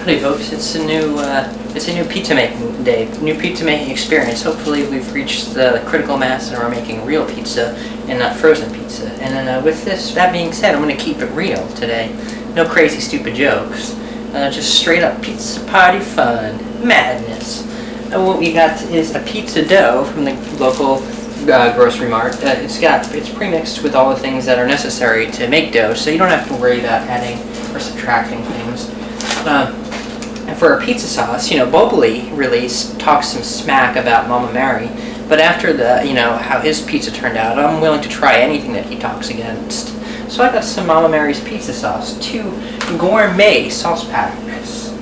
Howdy folks, it's a new pizza making day, new pizza making experience. Hopefully we've reached the critical mass and we're making real pizza and not frozen pizza. And then with that being said, I'm going to keep it real today. No crazy stupid jokes. Just straight up pizza party fun, madness. And what we got is a pizza dough from the local grocery mart. It's pre-mixed with all the things that are necessary to make dough, so you don't have to worry about adding or subtracting things. And for our pizza sauce, Bubbly really talks some smack about Momma Mary, but after how his pizza turned out, I'm willing to try anything that he talks against. So I got some Momma Mary's pizza sauce, 2 gourmet sauce packs.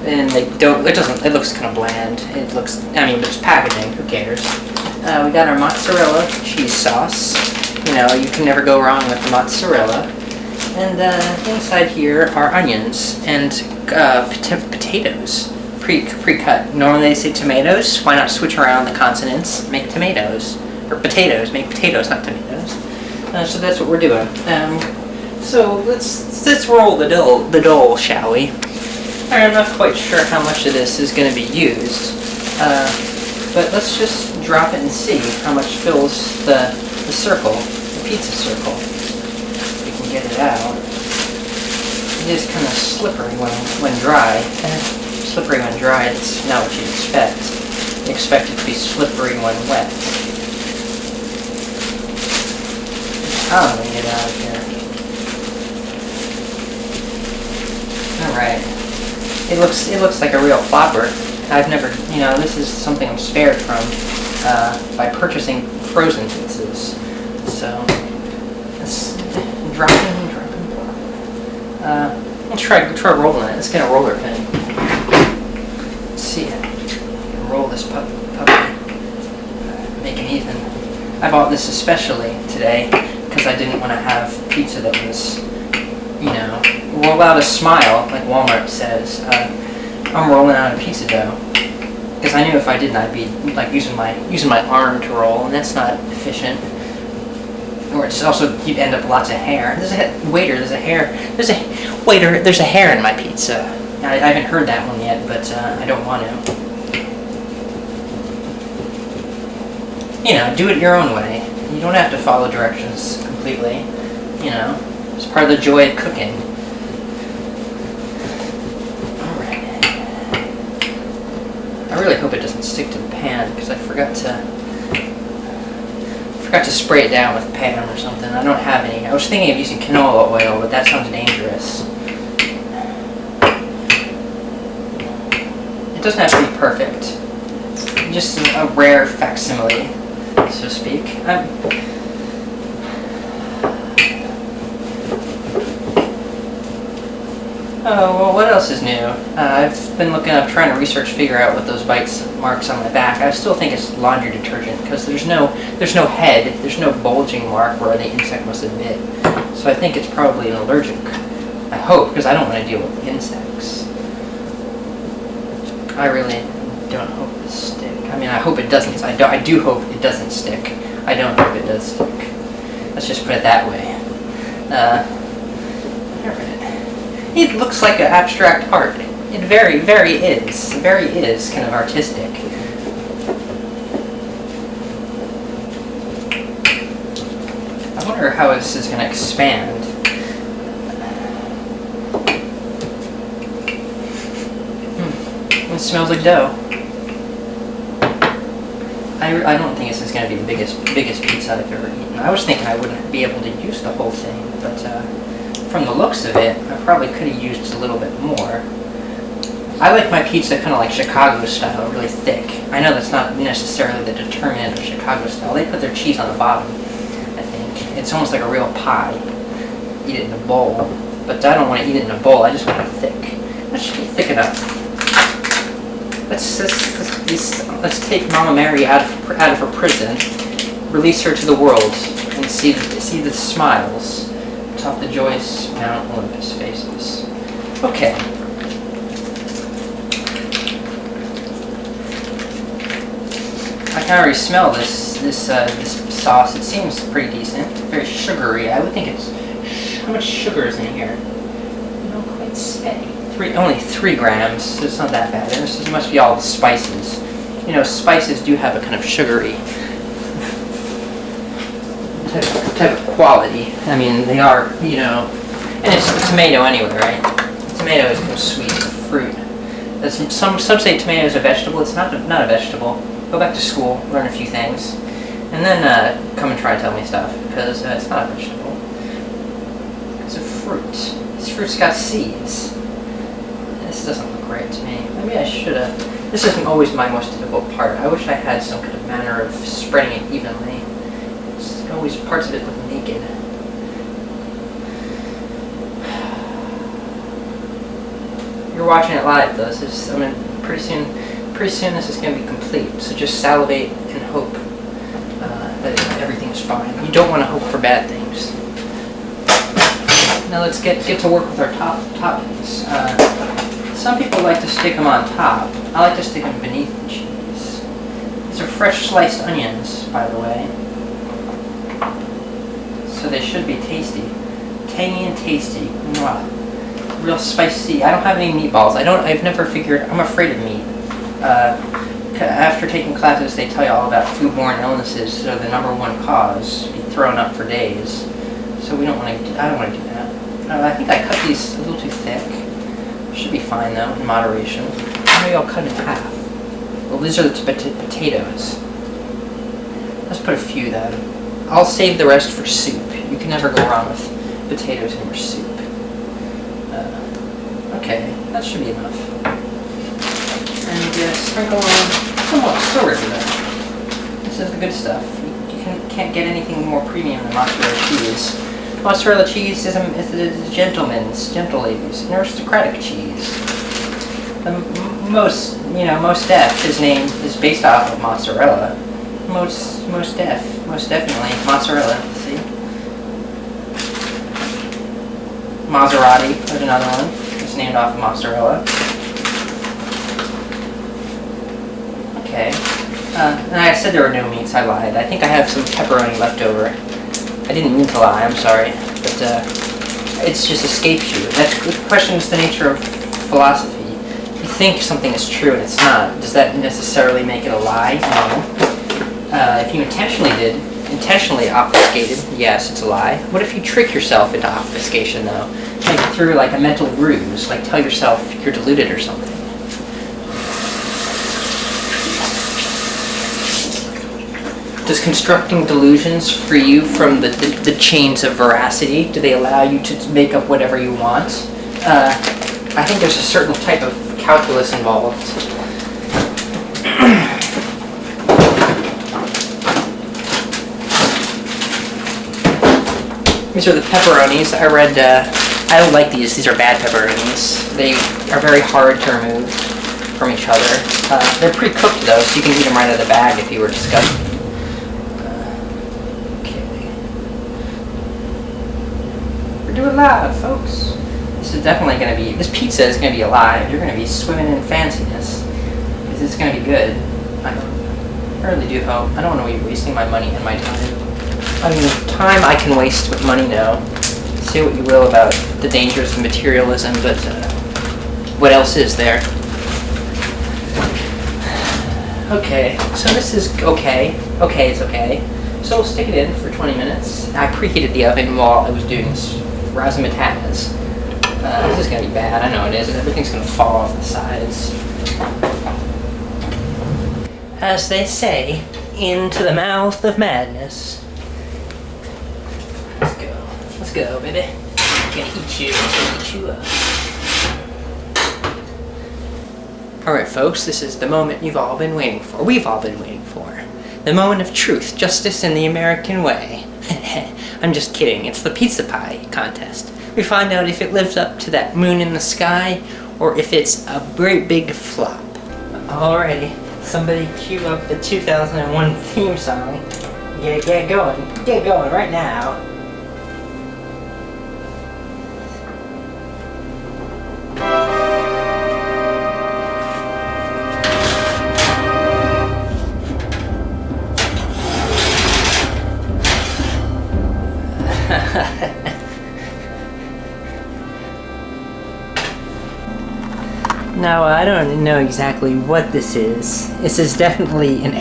And it looks kind of bland. It's packaging, who cares? We got our mozzarella cheese sauce. You can never go wrong with the mozzarella. And inside here are onions and potatoes, pre-cut. Normally they say tomatoes. Why not switch around the consonants? Make tomatoes. Or potatoes. Make potatoes, not tomatoes. So that's what we're doing. So let's roll the dough, shall we? I'm not quite sure how much of this is going to be used, but let's just drop it and see how much fills the circle, the pizza circle. We can get it out. It is kind of slippery when dry. Slippery when dry, it's not what you expect. You expect it to be slippery when wet. I'm going to get it out of here. Alright. It looks like a real flopper. I've never, this is something I'm spared from by purchasing frozen pizzas. So, let's drop in. Let's try rolling it. Let's get a roller pin. Let's see it. Roll this puppy. Make it even. I bought this especially today because I didn't want to have pizza that was, roll out a smile, like Walmart says. I'm rolling out a pizza dough because I knew if I didn't, I'd be like using my arm to roll, and that's not efficient. Or it's also you'd end up with lots of hair. There's a hair in my pizza. I haven't heard that one yet, but I don't want to. Do it your own way. You don't have to follow directions completely. It's part of the joy of cooking. I really hope it doesn't stick to the pan because I forgot to spray it down with a pan or something. I don't have any. I was thinking of using canola oil, but that sounds dangerous. It doesn't have to be perfect. Just a rare facsimile, so to speak. Oh, well, what else is new? I've been looking up, trying to figure out what those bite marks on my back. I still think it's laundry detergent because there's no head, there's no bulging mark where the insect must have bit. So I think it's probably an allergic. I hope, because I don't want to deal with insects. I really don't hope this stick. I hope it doesn't. I do hope it doesn't stick. I don't hope it does stick. Let's just put it that way. It looks like an abstract art. It very is kind of artistic. I wonder how this is going to expand. It smells like dough. I don't think this is going to be the biggest pizza I've ever eaten. I was thinking I wouldn't be able to use the whole thing, but from the looks of it, I probably could have used a little bit more. I like my pizza kind of like Chicago style, really thick. I know that's not necessarily the determinant of Chicago style. They put their cheese on the bottom, I think. It's almost like a real pie. Eat it in a bowl. But I don't want to eat it in a bowl, I just want it thick. That should be thick enough. Let's take Momma Mary out of her prison, release her to the world, and see the smiles atop the joyous Mount Olympus faces. Okay. I can already smell this sauce. It seems pretty decent, very sugary. I would think it's. How much sugar is in here? I don't quite say. only 3 grams, so it's not that bad. And this must be all the spices. You know, spices do have a kind of sugary type of quality. I mean, they are, you know, and it's the tomato anyway, right? The tomato is kind of sweet, it's a fruit. Some say tomato is a vegetable. It's not a vegetable. Go back to school, learn a few things, and then come and try to tell me stuff, because it's not a vegetable. It's a fruit. This fruit's got seeds. This doesn't look right to me. Maybe I should have. This isn't always my most difficult part. I wish I had some kind of manner of spreading it evenly. It's always parts of it look naked. You're watching it live, though. I mean, pretty soon this is going to be complete. So just salivate and hope that everything's fine. You don't want to hope for bad things. Now let's get to work with our toppings. Some people like to stick them on top. I like to stick them beneath the cheese. These are fresh sliced onions, by the way. So they should be tasty. Tangy and tasty. Mwah. Real spicy. I don't have any meatballs. I've never figured. I'm afraid of meat. After taking classes, they tell you all about foodborne illnesses. They're the #1 cause. Be thrown up for days. So we don't want to. I don't want to do that. I think I cut these a little too thick. Should be fine though, in moderation. Maybe I'll cut in half. Well, these are the potatoes. Let's put a few then. I'll save the rest for soup. You can never go wrong with potatoes in your soup. Okay, that should be enough. And sprinkle on somewhat sort of that. This is the good stuff. You can't get anything more premium than mozzarella cheese. Mozzarella cheese is a gentleman's, gentle ladies, an aristocratic cheese. Most def, his name is based off of mozzarella. Most definitely mozzarella. See, Maserati is another one. It's named off of mozzarella. Okay. And I said there were no meats. I lied. I think I have some pepperoni left over. I didn't mean to lie. I'm sorry, but it's just escapes you. That questions the nature of philosophy. You think something is true and it's not. Does that necessarily make it a lie? No. If you intentionally obfuscated, yes, it's a lie. What if you trick yourself into obfuscation, though? Like through like a mental ruse, like tell yourself you're deluded or something. Does constructing delusions free you from the chains of veracity? Do they allow you to make up whatever you want? I think there's a certain type of calculus involved. These are the pepperonis. I don't like these. These are bad pepperonis. They are very hard to remove from each other. They're pre-cooked though, so you can eat them right out of the bag if you were disgusted. Do it live, folks. This is definitely going to be, this pizza is going to be alive. You're going to be swimming in fanciness. Because it's going to be good. I really do hope. I don't want to be wasting my money and my time. I mean, time I can waste, but money no. Say what you will about the dangers of materialism, but what else is there? Okay, so this is okay. Okay, it's okay. So we'll stick it in for 20 minutes. I preheated the oven while I was doing this razzmatazz. This is going to be bad, I know it is. Everything's going to fall off the sides. As they say, into the mouth of madness. Let's go, baby. I'm going to eat you up. Alright folks, this is the moment you've all been waiting for. We've all been waiting for. The moment of truth, justice, and the American way. I'm just kidding, it's the pizza pie contest. We find out if it lives up to that moon in the sky, or if it's a great big flop. Alrighty, somebody cue up the 2001 theme song. Get going right now. Now, I don't know exactly what this is. This is definitely an...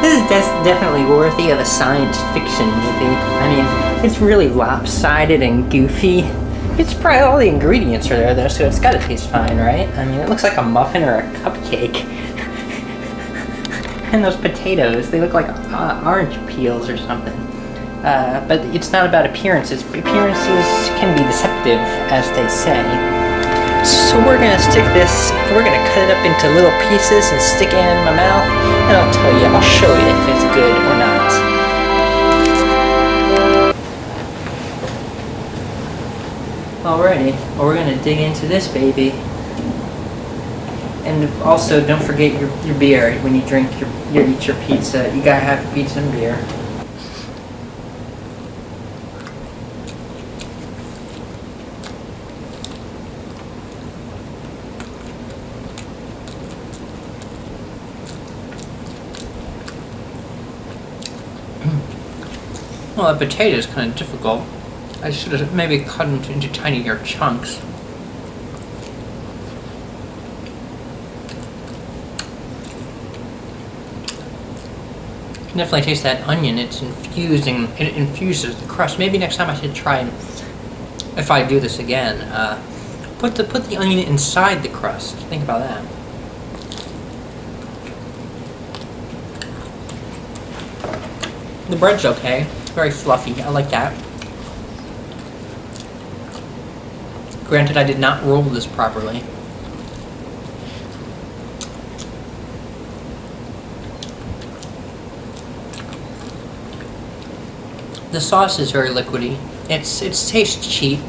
This is definitely worthy of a science fiction movie. I mean, it's really lopsided and goofy. It's probably all the ingredients are there though, so it's gotta taste fine, right? I mean, it looks like a muffin or a cupcake. And those potatoes, they look like orange peels or something. But it's not about appearances. Appearances can be deceptive, as they say. So we're gonna we're gonna cut it up into little pieces and stick it in my mouth, and I'll show you if it's good or not. Alrighty, well, we're gonna dig into this baby. And also, don't forget your beer when you eat your pizza. You gotta have pizza and beer. Well, the potato is kind of difficult. I should have maybe cut them into tinier chunks. You can definitely taste that onion. It's infusing. It infuses the crust. Maybe next time I should try and, if I do this again, put the onion inside the crust. Think about that. The bread's okay. Very fluffy. I like that. Granted, I did not roll this properly. The sauce is very liquidy. It tastes cheap.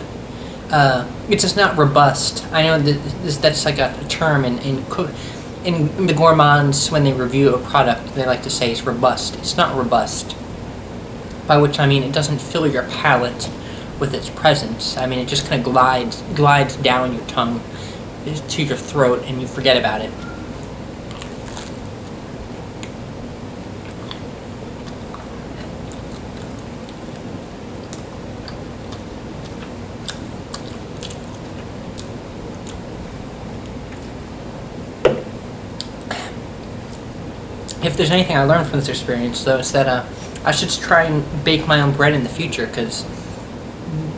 It's just not robust. I know that that's like a term in the gourmands when they review a product. They like to say it's robust. It's not robust. By which I mean it doesn't fill your palate with its presence. I mean it just kind of glides down your tongue to your throat and you forget about it. If there's anything I learned from this experience, though, it's that I should try and bake my own bread in the future, because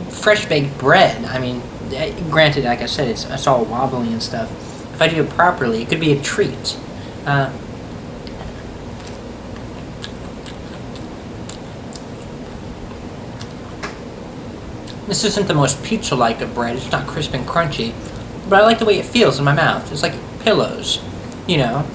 fresh baked bread, I mean, granted, like I said, it's all wobbly and stuff. If I do it properly, it could be a treat. This isn't the most pizza-like of bread. It's not crisp and crunchy, but I like the way it feels in my mouth. It's like pillows, you know.